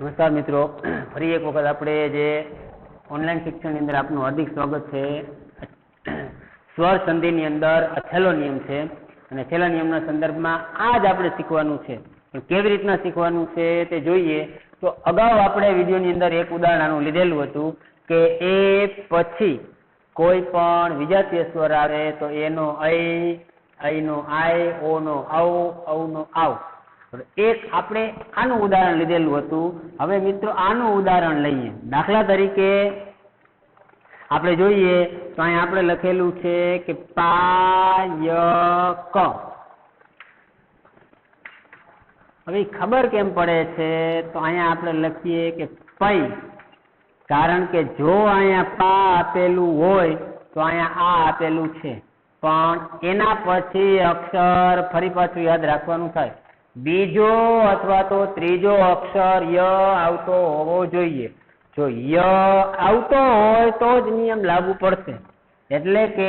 નમસ્કાર મિત્રો, ફરી એક વખત આપણે જે ઓનલાઈન શિક્ષણની અંદર આપનું હાર્દિક સ્વાગત છે. સ્વર સંધિની અંદર આ છેલ્લો નિયમ છે અને છેલ્લા નિયમના સંદર્ભમાં આ જ આપણે શીખવાનું છે. પણ કેવી રીતના શીખવાનું છે તે જોઈએ તો અગાઉ આપણે વિડીયોની અંદર એક ઉદાહરણ આનું લીધેલું હતું કે એ પછી કોઈ પણ વિજાતીય સ્વર આવે તો એનો નો આઈ, ઓ નો ઔ નો આવ. એક આપણે આનું ઉદાહરણ લીધેલું હતું. હવે મિત્રો આનું ઉદાહરણ લઈએ. દાખલા તરીકે આપણે જોઈએ તો અહીં આપણે લખેલું છે કે પાયક. હવે ખબર કેમ પડે છે તો અહીંયા આપણે લખીએ કે પૈ, કારણ કે જો અહીંયા પા આપેલું હોય તો અહીંયા આ આપેલું છે, પણ એના પછી અક્ષર ફરી પાછું યાદ રાખવાનું થાય, બીજો અથવા તો ત્રીજો અક્ષર ય આવતો હોવો જોઈએ. જો ય આવતો હોય તો જ નિયમ લાગુ પડશે. એટલે કે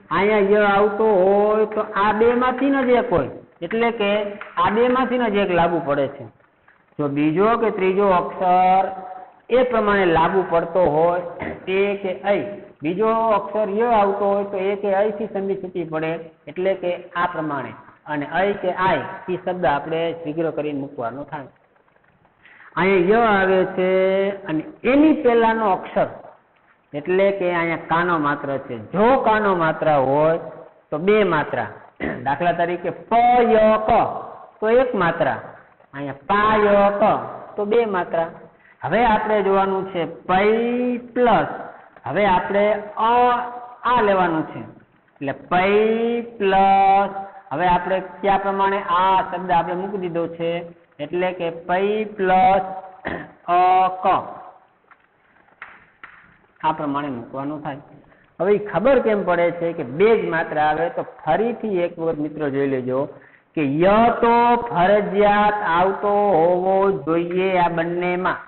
અહીંયા ય આવતો હોય તો આ બે માંથી જ એક હોય, એટલે કે આ બે માંથી જ એક લાગુ પડે છે. જો બીજો કે ત્રીજો અક્ષર એ પ્રમાણે લાગુ પડતો હોય તે કે અય, બીજો અક્ષર ય આવતો હોય તો એ કે અય થી સંધિ છૂટી પડે, એટલે કે આ પ્રમાણે, અને અય કે આય એ શબ્દ આપણે વિગ્રહ કરીને મૂકવાનો થાય. અહીંયા ય આવે છે અને એની પહેલાનો અક્ષર એટલે કે અહીંયા કાનો માત્ર છે. જો કાનો માત્ર હોય તો બે માત્રા, દાખલા તરીકે પ ય ક તો એક માત્રા, અહીંયા પા ય ક તો બે માત્રા. હવે આપણે જોવાનું છે પૈ પ્લસ, હવે આપણે આ લેવાનું છે, એટલે પૈ પ્લસ, હવે આપણે કયા પ્રમાણે આ શબ્દ આપણે મૂકી દીધો છે, એટલે કે પૈ પ્લસ ક, આ પ્રમાણે મૂકવાનું થાય. હવે ખબર કેમ પડે છે કે બે જ માત્ર આવે તો ફરીથી એક વખત મિત્રો જોઈ લેજો કે ય તો ફરજિયાત આવતો હોવો જોઈએ આ બંનેમાં,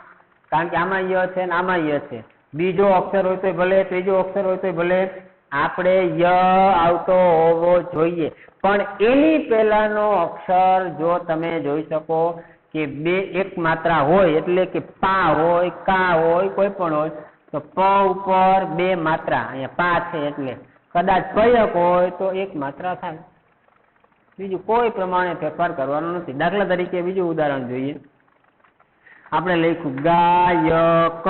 કારણ કે આમાં ય છે ને આમાં ય છે. બીજો અક્ષર હોય તો ભલે, ત્રીજો અક્ષર હોય તો ભલે, આપણે ય આવતો હોવો જોઈએ. પણ એની પહેલાનો અક્ષર જો તમે જોઈ શકો કે બે એક માત્રા હોય, એટલે કે પા હોય, કા હોય, કોઈ પણ હોય, તો પ ઉપર બે માત્રા, અહીંયા પા છે એટલે કદાચ પયક હોય તો એક માત્રા થાય. બીજું કોઈ પ્રમાણે ફેરફાર કરવાનો નથી. દાખલા તરીકે બીજું ઉદાહરણ જોઈએ. આપણે લખ્યું ગાયક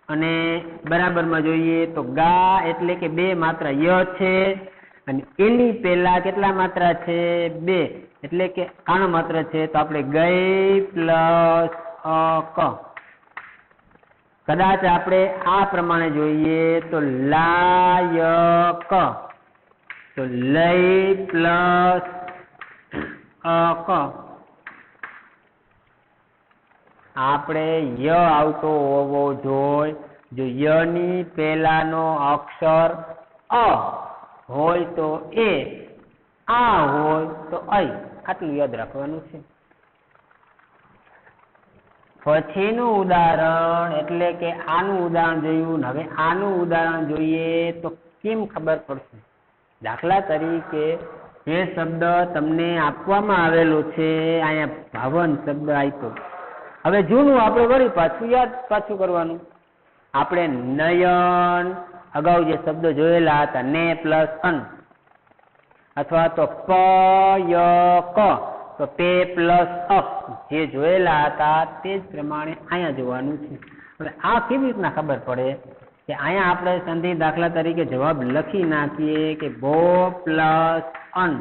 અને બરાબરમાં જોઈએ તો ગા એટલે કે બે માત્રા ય છે અને એની પહેલા કેટલા માત્રા છે? બે, એટલે કે કાનો માત્ર છે, તો આપણે ગઈ પ્લસ ક. કદાચ આપણે આ પ્રમાણે જોઈએ તો લાયક, તો લઈ પ્લસ ક. આપણે ય આવતો હોવો જોઈએ. જો ય ની પહેલાનો અક્ષર અ હોય તો એ, આ હોય તો અય, આટલું યાદ રાખવાનું છે. પછીનું ઉદાહરણ એટલે કે આનું ઉદાહરણ જોયું. હવે આનું ઉદાહરણ જોઈએ તો કેમ ખબર પડશે? દાખલા તરીકે જે શબ્દ તમને આપવામાં આવેલો છે, અહીંયા ભવન શબ્દ આપ્યો. હવે જૂનું આપણે વળી પાછું કરવાનું. આપણે નયન અગાઉ જે શબ્દ જોયેલા હતા, ને પ્લસ અન, અથવા તો પ ય ક તો પે પ્લસ અપ, જે જોયેલા હતા તે જ પ્રમાણે અહીંયા જોવાનું છે. હવે આ કેવી રીતના ખબર પડે કે અહીંયા આપણે સંધિ દાખલા તરીકે જવાબ લખી નાખીએ કે ભો પ્લસ અન,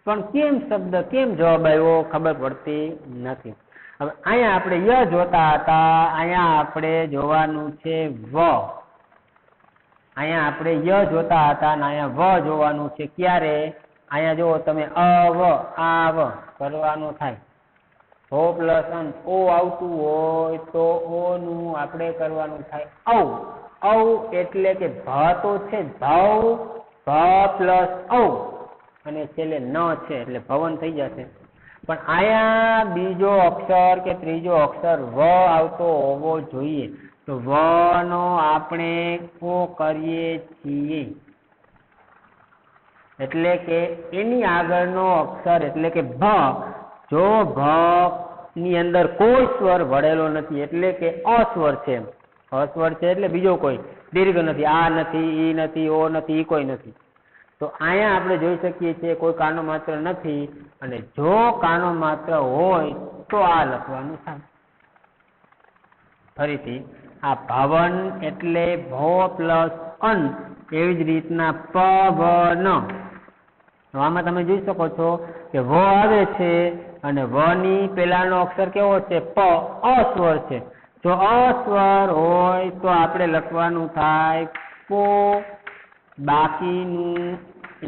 પણ કેમ શબ્દ કેમ જવાબ આવ્યો ખબર પડતી નથી. હવે અહીંયા આપણે ય જોતા હતા, અહીંયા આપણે જોવાનું છે વ. અહીંયા આપણે ય જોતા હતા અને અહીંયા વ જોવાનું છે. ક્યારે? અહીંયા જો તમે અવ આવ કરવાનું થાય. હો પ્લસ અન, ઓ આવતું હોય તો ઓ નું આપણે કરવાનું થાય ઔ. ઔ એટલે કે ભ તો છે ભવ, ભ પ્લસ ઔ, અને છેલ્લે ન છે એટલે ભવન થઈ જશે. પણ અહીંયા બીજો અક્ષર કે ત્રીજો અક્ષર વ આવતો હોવો જોઈએ, તો વ નો આપણે ઓ કરીએ છીએ, એટલે કે એની આગળનો અક્ષર એટલે કે ભ, જો ભ ની અંદર કોઈ સ્વર ભળેલો નથી, એટલે કે અસ્વર છે. અસ્વર છે એટલે બીજો કોઈ દીર્ઘ નથી, આ નથી, ઈ નથી, ઓ નથી, ઈ કોઈ નથી. તો અહીંયા આપણે જોઈ શકીએ છીએ કોઈ કાનો માત્ર નથી, અને જો કાનો માત્ર હોય તો આ લખવાનું થાય. ફરીથી આ ભવન એટલે ભો પ્લસ અન, એવી જ રીતના પવન. આમાં તમે જોઈ શકો છો કે વ આવે છે અને વ ની પેલાનો અક્ષર કેવો છે? પ, અસ્વર છે. જો અસ્વર હોય તો આપણે લખવાનું થાય પો, બાકીનું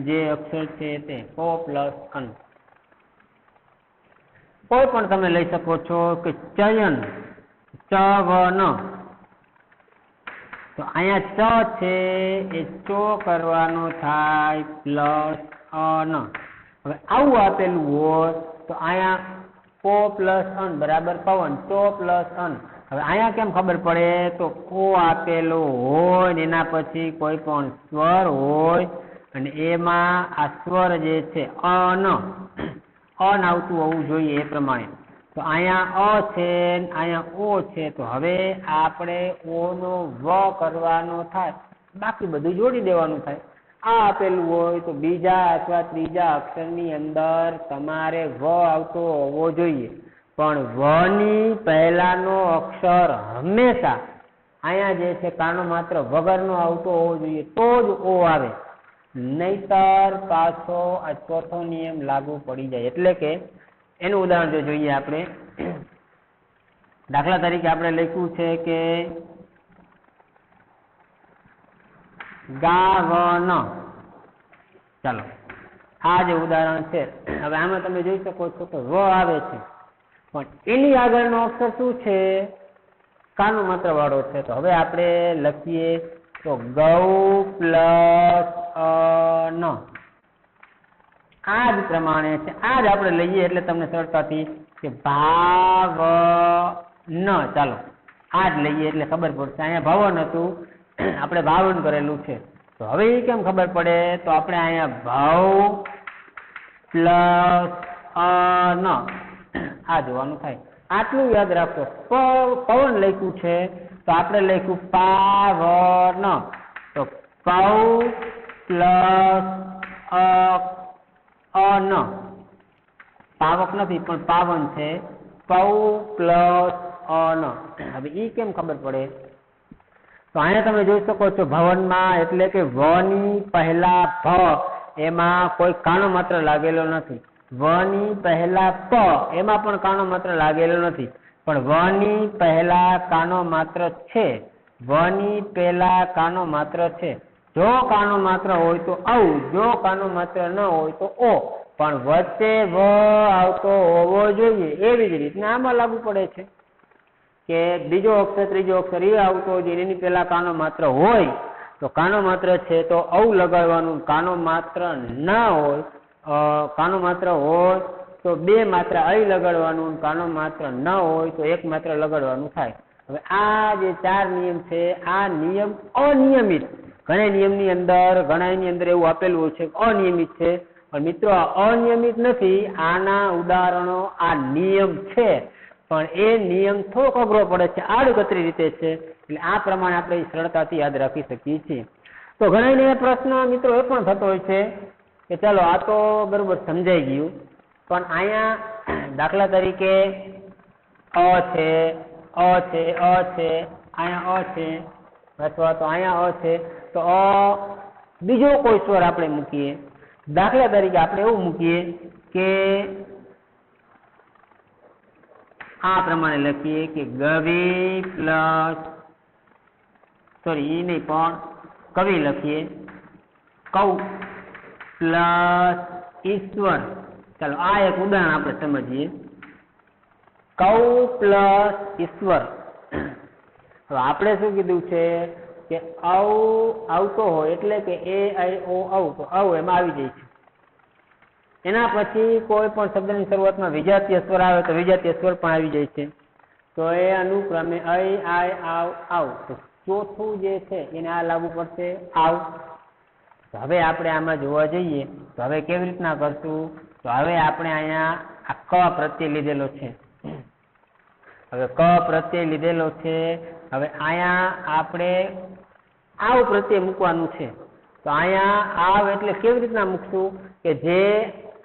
જે અક્ષર છે તે પો પ્લસ અન. કોઈ પણ તમે લઈ શકો છો કે ચયન, ચવન. તો અહીંયા ચ છે એ ચો કરવાનો થાય પ્લસ અન. હવે આવું આપેલું હોય તો અહીંયા પો પ્લસ અન બરાબર પવન, ચો પ્લસ અન. હવે અહીંયા કેમ ખબર પડે? તો ઓ આપેલો હોય ને એના પછી કોઈ પણ સ્વર હોય અને એમાં આ સ્વર જે છે અન આવતું હોવું જોઈએ એ પ્રમાણે. તો અહીંયા અ છે, અહીંયા ઓ છે, તો હવે આપણે ઓ નો વ કરવાનો થાય, બાકી બધું જોડી દેવાનું થાય. આ આપેલું હોય તો બીજા અથવા ત્રીજા અક્ષરની અંદર તમારે વ આવતો હોવો જોઈએ, પણ વ ની પહેલાનો અક્ષર હંમેશા અહીંયા જે છે કાનો માત્ર વગરનો આવતો હોવો જોઈએ, તો જ ઓ આવે, નહીતર પાછો આ ચોથો નિયમ લાગુ પડી જાય. એટલે કે એનું ઉદાહરણ જો જોઈએ આપણે, દાખલા તરીકે આપણે લખ્યું છે કે ગાવન. ચાલો આ જે ઉદાહરણ છે, હવે આમાં તમે જોઈ શકો છો કે વ આવે છે, પણ એની આગળનો અક્ષર શું છે? કાનો માત્ર વાળો છે. તો હવે આપણે લખીએ તો ગૌ પ્લસ ન. આ જ પ્રમાણે છે, આ જ આપણે લઈએ એટલે તમને સરળતાથી કે ભાવ ન. ચાલો આ જ લઈએ એટલે ખબર પડશે. અહીંયા ભવન હતું, આપણે ભાવન કરેલું છે. તો હવે એ કેમ ખબર પડે? તો આપણે અહીંયા ભાવ પ્લસ ન આ જોવાનું થાય. આટલું યાદ રાખો. પવન લખ્યું છે તો આપણે લખ્યું પાવન. તો પૌ પ્લસ અન, પાવક નથી પણ પાવન છે, પૌ પ્લસ અન. હવે ઈ કેમ ખબર પડે? તો અહીંયા તમે જોઈ શકો છો ભવનમાં, એટલે કે વ ની પહેલા ભ એમાં કોઈ કાણો માત્ર લાગેલો નથી, વ ની પહેલા પ એમાં પણ કાણો માત્ર લાગેલો નથી, પણ વ ની પહેલા કાનો માત્ર છે, વ ની પહેલા કાનો માત્ર છે. જો કાનો માત્ર હોય તો ઔ, જો કાનો માત્ર ન હોય તો ઓ, પણ વચ્ચે વ આવતો હોવો જોઈએ. એવી જ રીતના આમાં લાગુ પડે છે કે બીજો અક્ષર ત્રીજો અક્ષર એ આવતો જોઈએ, એની પહેલા કાનો માત્ર હોય તો કાનો માત્ર છે તો ઔ લગાડવાનું, કાનો માત્ર ના હોય, કાનો માત્ર હોય તો બે માત્ર અહીં લગાડવાનું, કાનો માત્ર ન હોય તો એક માત્ર લગાડવાનું થાય. હવે આ જે ચાર નિયમ છે, આ નિયમ અનિયમિત, ઘણા નિયમની અંદર ઘણાની અંદર એવું આપેલું હોય છે અનિયમિત છે, પણ મિત્રો અનિયમિત નથી, આના ઉદાહરણો આ નિયમ છે, પણ એ નિયમ થોડોક અઘરો પડે છે, આડકતરી રીતે છે, એટલે આ પ્રમાણે આપણે સરળતાથી યાદ રાખી શકીએ છીએ. તો ઘણા પ્રશ્ન મિત્રો એ પણ થતો હોય છે કે ચાલો આ તો બરોબર સમજાઈ ગયું, પણ અહીંયા દાખલા તરીકે અ છે, અ છે, અ છે, અહીંયા અ છે, અથવા તો અહીંયા અ છે, તો બીજો કોઈ સ્વર આપણે મૂકીએ. દાખલા તરીકે આપણે એવું મૂકીએ કે આ પ્રમાણે લખીએ કે ગવી પ્લસ, સોરી એ નહીં પણ કવિ લખીએ, કૌ પ્લસ ઈશ્વર. ચાલો આ એક ઉદાહરણ આપણે સમજીએ. કૌ પ્લસ ઈશ્વર. હવે આપણે શું કીધું છે કે ઔ આવતો હોય એટલે કે એ આઈ ઓ ઔ, તો ઔ એમાં આવી જાય છે. એના પછી કોઈ પણ શબ્દની શરૂઆતમાં વિજાતીય સ્વર આવે તો વિજાતીય સ્વર પણ આવી જાય છે. તો એ અનુક્રમે અઈ, આય, આવ, આવ. તો ચોથું જે છે એને આ લાગુ પડશે આવ. તો હવે આપણે આમાં જોવા જઈએ તો હવે કેવી રીતના કરશું? તો હવે આપણે અહીંયા આ ક પ્રત્યય લીધેલો છે, હવે ક પ્રત્યય લીધેલો છે. હવે અહીંયા આપણે આવ પ્રત્યય મૂકવાનું છે. તો અહીંયા આવ એટલે કેવી રીતના મૂકશું કે જે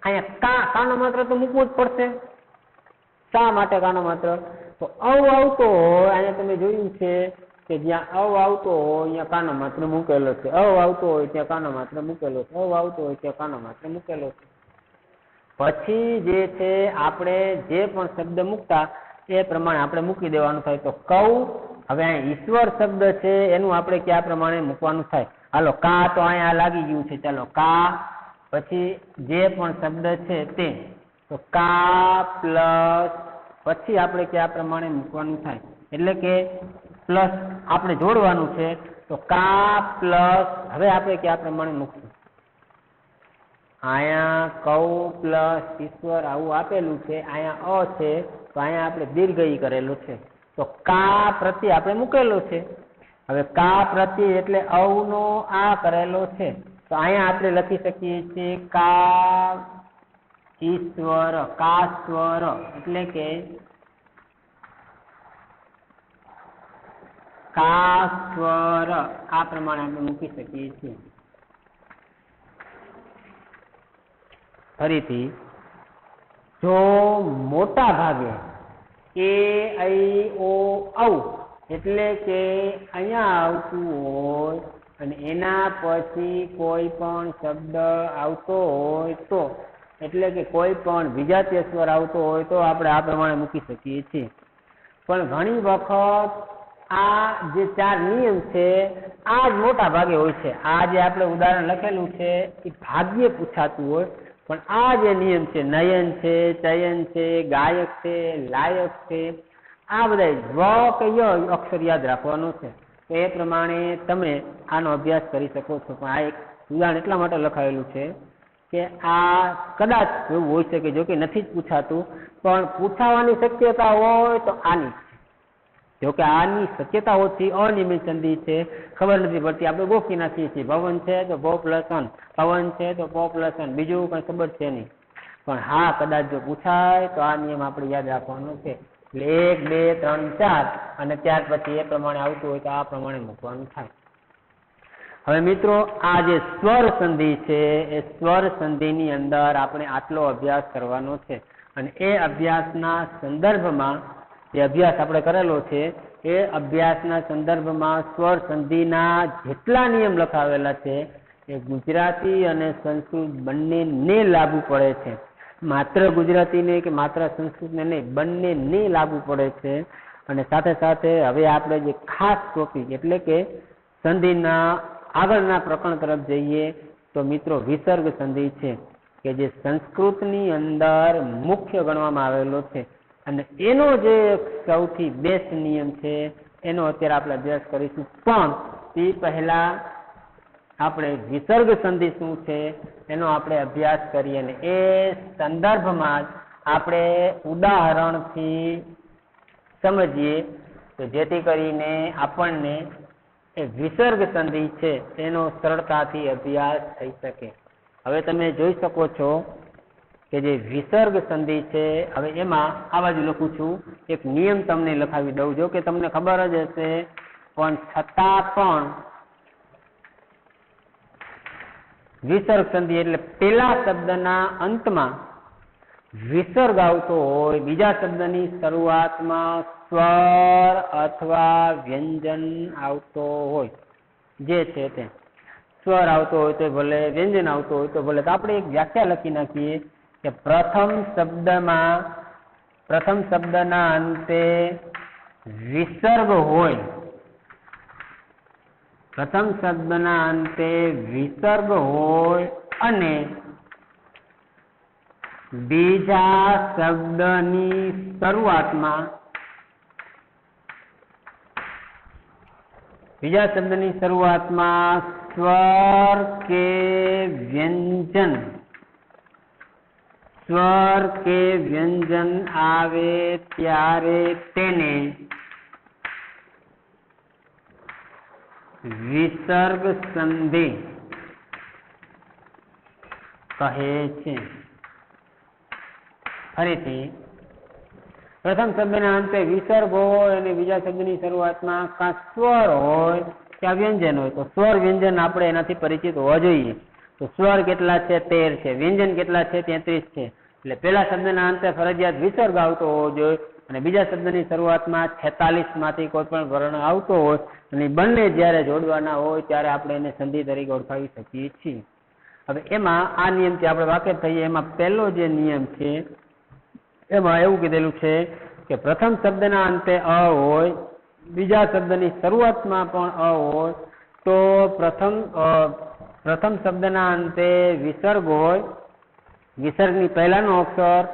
અહીંયા કાનો માત્ર તો મૂકવું જ પડશે. શા માટે કાનો માત્ર? તો અવ આવતો હોય, અહીંયા તમે જોયું છે કે જ્યાં અવ આવતો હોય અહીંયા કાનો માત્ર મૂકેલો છે. અવ આવતો હોય ત્યાં કાનો માત્ર મૂકેલો છે. અવ આવતો હોય ત્યાં કાનો માત્ર મૂકેલો છે. પછી જે છે આપણે જે પણ શબ્દ મૂકતા એ પ્રમાણે આપણે મૂકી દેવાનું થાય. તો કૌ, હવે અહીંયા ઈશ્વર શબ્દ છે એનું આપણે કયા પ્રમાણે મૂકવાનું થાય? હાલો, કા તો અહીંયા લાગી ગયું છે. ચાલો કા, પછી જે પણ શબ્દ છે તે, તો કા પ્લસ પછી આપણે કયા પ્રમાણે મૂકવાનું થાય? એટલે કે પ્લસ આપણે જોડવાનું છે. તો કા પ્લસ હવે આપણે કયા પ્રમાણે મૂકશું? અહીંયા કૌ પ્લસ ઈશ્વર આવું આપેલું છે. અહીંયા અ છે તો અહીંયા આપણે દીર્ઘઈ કરેલું છે. તો કા પ્રત્યે આપણે મૂકેલો છે. હવે કા પ્રત્યે એટલે અવનો આ કરેલો છે. તો અહીંયા આપણે લખી શકીએ છીએ કા ઈશ્વર, કા સ્વર એટલે કે કા સ્વર આ પ્રમાણે આપણે મૂકી શકીએ છીએ. ફરીથી, જો મોટા ભાગે એ ઐ ઓ ઔ એટલે કે અહીંયા આવતું હોય અને એના પછી કોઈ પણ શબ્દ આવતો હોય તો, એટલે કે કોઈ પણ વિજાતીય સ્વર આવતો હોય તો આપણે આ પ્રમાણે મૂકી શકીએ છીએ. પણ ઘણી વખત આ જે 4 નિયમ છે આ જ મોટા ભાગે હોય છે. આ જે આપણે ઉદાહરણ લખેલું છે એ ભાગ્યે પૂછાતું હોય, પણ આ જે નિયમ છે, નયન છે, ચયન છે, ગાયક છે, લાયક છે, આ બધા સ્વ કે ય અક્ષર યાદ રાખવાનો છે. તો એ પ્રમાણે તમે આનો અભ્યાસ કરી શકો છો. પણ આ એક ઉદાહરણ એટલા માટે લખાયેલું છે કે આ કદાચ એવું હોઈ શકે, જો કે નથી જ પૂછાતું, પણ પૂછાવાની શક્યતા હોય તો આની, જો કે આની શક્યતા ઓછી, અનિયમિત સંધિ છે, ખબર નથી પડતી, આપણે ગોખી નાખીએ છીએ. ભવન છે તો ભવ પ્લસ અન, પવન છે તો પ પ્લસ અન, બીજું કઈ ખબર છે નહીં. પણ હા, કદાચ જો પૂછાય તો આ નિયમ આપણે યાદ રાખવાનો છે. એટલે 1, 2, 3, 4 અને ત્યાર પછી એ પ્રમાણે આવતું હોય તો આ પ્રમાણે મૂકવાનું થાય. હવે મિત્રો, આ જે સ્વર સંધિ છે એ સ્વર સંધિની અંદર આપણે આટલો અભ્યાસ કરવાનો છે. અને એ અભ્યાસના સંદર્ભમાં જે અભ્યાસ આપણે કરેલો છે એ અભ્યાસના સંદર્ભમાં સ્વર સંધિના જેટલા નિયમ લખાવેલા છે એ ગુજરાતી અને સંસ્કૃત બંનેને લાગુ પડે છે. માત્ર ગુજરાતીને કે માત્ર સંસ્કૃતને નહીં, બંનેને લાગુ પડે છે. અને સાથે સાથે હવે આપણે જે ખાસ ટોપિક એટલે કે સંધિના આગળના પ્રકરણ તરફ જઈએ તો મિત્રો વિસર્ગ સંધિ છે કે જે સંસ્કૃતની અંદર મુખ્ય ગણવામાં આવેલો છે. અને એનો જે સૌથી બેસ્ટ નિયમ છે એનો અત્યારે આપણે અભ્યાસ કરીશું. પણ તે પહેલા આપણે વિસર્ગ સંધિ શું છે એનો આપણે અભ્યાસ કરીએ અને એ સંદર્ભમાં જ આપણે ઉદાહરણથી સમજીએ તો જેથી કરીને આપણને એ વિસર્ગ સંધિ છે એનો સરળતાથી અભ્યાસ થઈ શકે. હવે તમે જોઈ શકો છો કે જે વિસર્ગ સંધિ છે, હવે એમાં આ બાજુ લખું છું, એક નિયમ તમને લખાવી દઉં. જો કે તમને ખબર જ હશે, પણ છતાં પણ વિસર્ગ સંધિ એટલે પેલા શબ્દના અંતમાં વિસર્ગ આવતો હોય, બીજા શબ્દની શરૂઆતમાં સ્વર અથવા વ્યંજન આવતો હોય, જે છે તે સ્વર આવતો હોય તો ભલે, વ્યંજન આવતો હોય તો ભલે. તો આપણે એક વ્યાખ્યા લખી નાખીએ કે પ્રથમ શબ્દના અંતે વિસર્ગ હોય, પ્રથમ શબ્દના અંતે વિસર્ગ હોય અને બીજા શબ્દની શરૂઆતમાં સ્વર કે વ્યંજન આવે ત્યારે તેને વિસર્ગ સંધિ કહે છે. ફરીથી, પ્રથમ શબ્દના અંતે વિસર્ગ હોય અને બીજા શબ્દની શરૂઆતમાં કાં સ્વર હોય ક્યાં વ્યંજન હોય. તો સ્વર વ્યંજન આપણે એનાથી પરિચિત હોવા જોઈએ. તો સ્વર કેટલા છે? 13 છે. વ્યંજન કેટલા છે? 33 છે. એટલે પહેલા શબ્દના અંતે ફરજિયાત વિસર્ગ આવતો હોવો જોઈએ અને બીજા શબ્દની શરૂઆતમાં 46 માંથી કોઈ પણ વર્ણ આવતો હોય અને બંને જ્યારે જોડવાના હોય ત્યારે આપણે એને સંધિ તરીકે ઓળખાવી શકીએ છીએ. હવે એમાં આ નિયમથી આપણે વાકેફ થઈએ. એમાં પહેલો જે નિયમ છે એમાં એવું કીધેલું છે કે પ્રથમ શબ્દના અંતે અ હોય, બીજા શબ્દની શરૂઆતમાં પણ અ હોય તો પ્રથમ શબ્દના અંતે વિસર્ગ હોય, વિસર્ગની પહેલાનો અક્ષર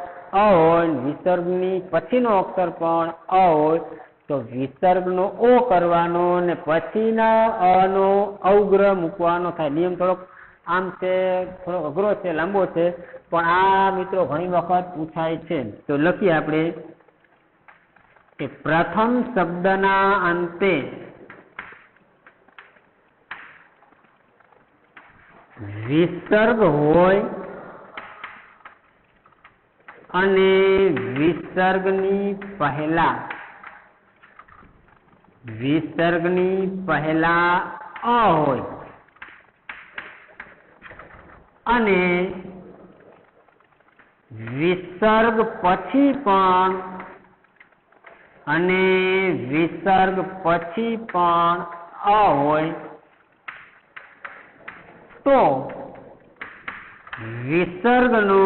અ હોય, વિસર્ગની પછીનો અક્ષર પણ અ હોય તો વિસર્ગનો ઓ કરવાનો ને પછીના અનો અવગ્રહ મૂકવાનો થાય. નિયમ થોડોક આમ છે, થોડો અઘરો છે, લાંબો છે, પણ આ મિત્રો ઘણી વખત પૂછાય છે. તો લખીએ આપણે કે પ્રથમ શબ્દના અંતે વિસર્ગ હોય અને વિસર્ગની પહેલા અ હોય અને વિસર્ગ પછી પણ અ હોય તો વિસર્ગનો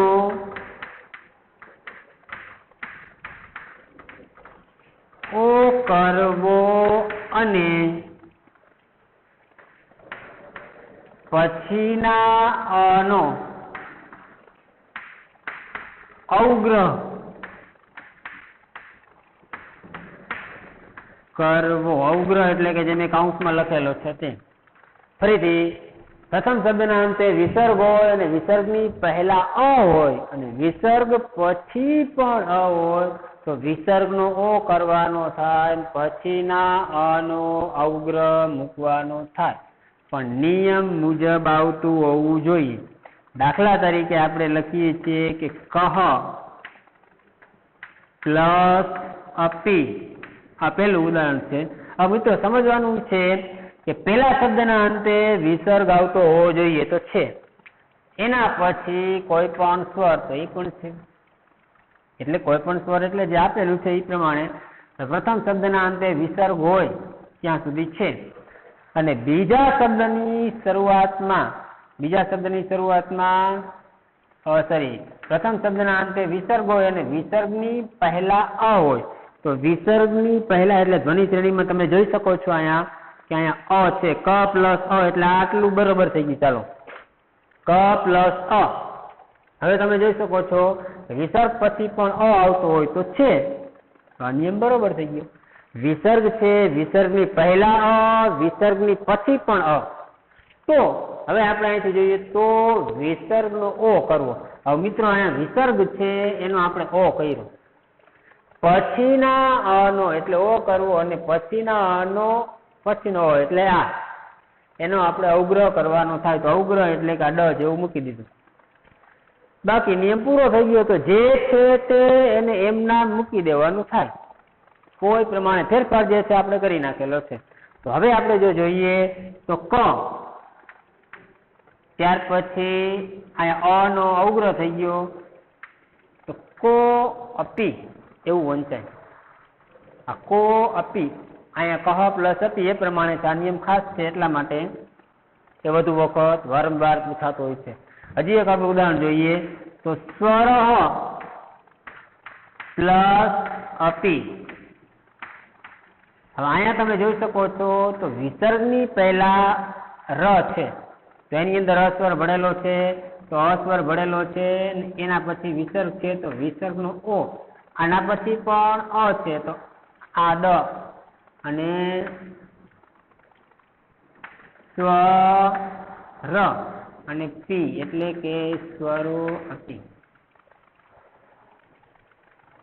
ઓ કરવો અને પછીના અનો અવગ્રહ કરવો. અવગ્રહ એટલે કે જે મેં કૌંસમાં લખેલો છે તે. ફરીથી પ્રથમ શબ્દના અંતે વિસર્ગ હોય અને વિસર્ગની પહેલા અ હોય અને વિસર્ગ પછી પણ અ હોય તો વિસર્ગનો ઓ કરવાનો થાય, પછીના અનો અવગ્રહ મૂકવાનો થાય. પણ નિયમ મુજબ આવતું હોવું જોઈએ. દાખલા તરીકે આપણે લખીએ છીએ કે કહ પ્લસ અપી. આ પહેલું ઉદાહરણ છે. હવે મિત્રો સમજવાનું છે કે પહેલા શબ્દના અંતે વિસર્ગ આવતો હોવો જોઈએ તો છે, એના પછી કોઈ પણ સ્વર તો એ પણ છે. એટલે કોઈ પણ સ્વર એટલે જે આપેલું છે એ પ્રમાણે પ્રથમ શબ્દના અંતે વિસર્ગ હોય ત્યાં સુધી છે અને બીજા શબ્દની શરૂઆતમાં પ્રથમ શબ્દના અંતે વિસર્ગ હોય અને વિસર્ગની પહેલા અ હોય તો વિસર્ગની પહેલા એટલે ધ્વનિ શ્રેણીમાં તમે જોઈ શકો છો અહીંયા કે અહીંયા અ છે, ક પ્લસ અ એટલે આટલું બરોબર થઈ ગયું. ચાલો, ક પ્લસ અ. હવે તમે જોઈ શકો છો વિસર્ગ પછી પણ અ આવતો હોય તો છે, આ નિયમ બરોબર થઈ ગયો. વિસર્ગ છે, વિસર્ગની પહેલા અ, વિસર્ગની પછી પણ અ, તો હવે આપણે અહીંથી જોઈએ તો વિસર્ગનો ઓ કરવો. હવે મિત્રો અહીંયા વિસર્ગ છે એનો આપણે ઓ કર્યો, પછીના અનો એટલે ઓ કરવો અને પછીના અનો પછીનો ઓ એટલે આ, એનો આપણે અવગ્રહ કરવાનો થાય. તો અવગ્રહ એટલે કે આ ડ જેવું મૂકી દીધું. બાકી નિયમ પૂરો થઈ ગયો. તો જે છે તે એને એમ નામ મૂકી દેવાનું થાય. કોઈ પ્રમાણે ફેરફાર જે છે આપણે કરી નાખેલો છે. તો હવે આપણે જો જોઈએ તો ક, ત્યાર પછી અહીંયા અ નો અવગ્રહ થઈ ગયો તો કો અપી એવું વંચાય. આ કો અપી અહીંયા કહ પ્લસ અપી એ પ્રમાણે આ નિયમ ખાસ છે એટલા માટે એ વધુ વખત વારંવાર પૂછાતો હોય છે. હજી એક આપણે ઉદાહરણ જોઈએ તો સ્વર પ્લસ અપી. હવે અહીંયા તમે જોઈ શકો છો તો વિસર્ગની પહેલા ર છે તો એની અંદર અસ્વર ભળેલો છે, તો અસ્વર ભળેલો છે, એના પછી વિસર્ગ છે તો વિસર્ગનો ઓ, આના પછી પણ અ છે તો આ દ અને સ્વર અને પી એટલે કે સ્વરો અપી.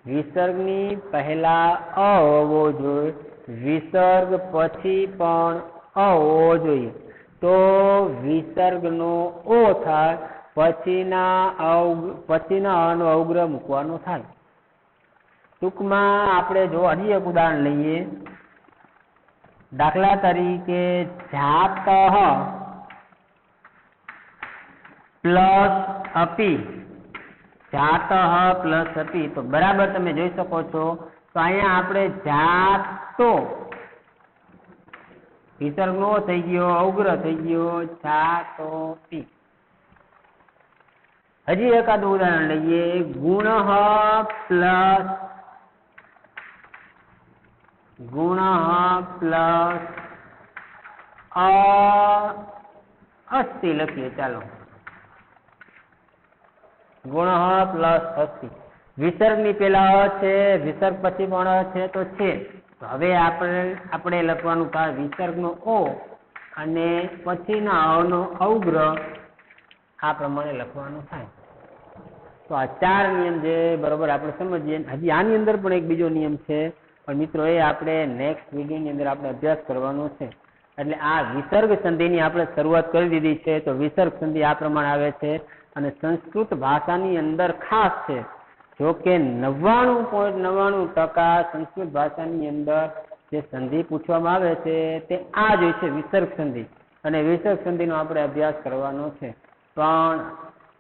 વિસર્ગની પહેલા અ હોવો જોઈએ, વિસર્ગ પછી પણ અ હોવો જોઈએ તો વિસર્ગનો ઓ થાય, પછીના અનો અવગ્રહ મૂકવાનો થાય. ટૂંકમાં આપણે જો હજી એક ઉદાહરણ લઈએ, દાખલા તરીકે જાતઃ પ્લસ અપી, જાતઃ પ્લસ અપી, તો બરાબર તમે જોઈ શકો છો. તો અહીંયા આપણે જાતો વિસર્ગ નો થઈ ગયો, અવગ્રહ થઈ ગયો, જાતોપી. હજી એકાદું ઉદાહરણ લઈએ, ગુણ પ્લસ અસ્તિ લખીએ. ચાલો, ગુણ પ્લસ અસ્તિ. વિસર્ગ ની પેલા અ છે, વિસર્ગ પછી પણ અ છે તો છે. હવે આપણે લખવાનું થાય વિસર્ગ નો ઓ અને પછીના અ નો અવગ્રહ, આ પ્રમાણે લખવાનું થાય. તો આ 4 નિયમ જે બરોબર આપણે સમજીએ. હજી આની અંદર પણ એક બીજો નિયમ છે, પણ મિત્રો એ આપણે નેક્સ્ટ વિડીયોની અંદર આપણે અભ્યાસ કરવાનો છે. એટલે આ વિસર્ગ સંધિની આપણે શરૂઆત કરી દીધી છે. તો વિસર્ગ સંધિ આ પ્રમાણે આવે છે, અને સંસ્કૃત ભાષાની અંદર ખાસ છે. જો કે 99.99% સંસ્કૃત ભાષાની અંદર જે સંધિ પૂછવામાં આવે છે તે આ જ હોય છે, વિસર્ગ સંધિ. અને વિસર્ગ સંધિનો આપણે અભ્યાસ કરવાનો છે. પણ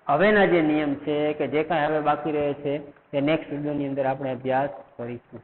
હવેના જે નિયમ છે કે જે કાંઈ હવે બાકી રહે છે તે નેક્સ્ટ વિડીયોની અંદર આપણે અભ્યાસ કરીશું.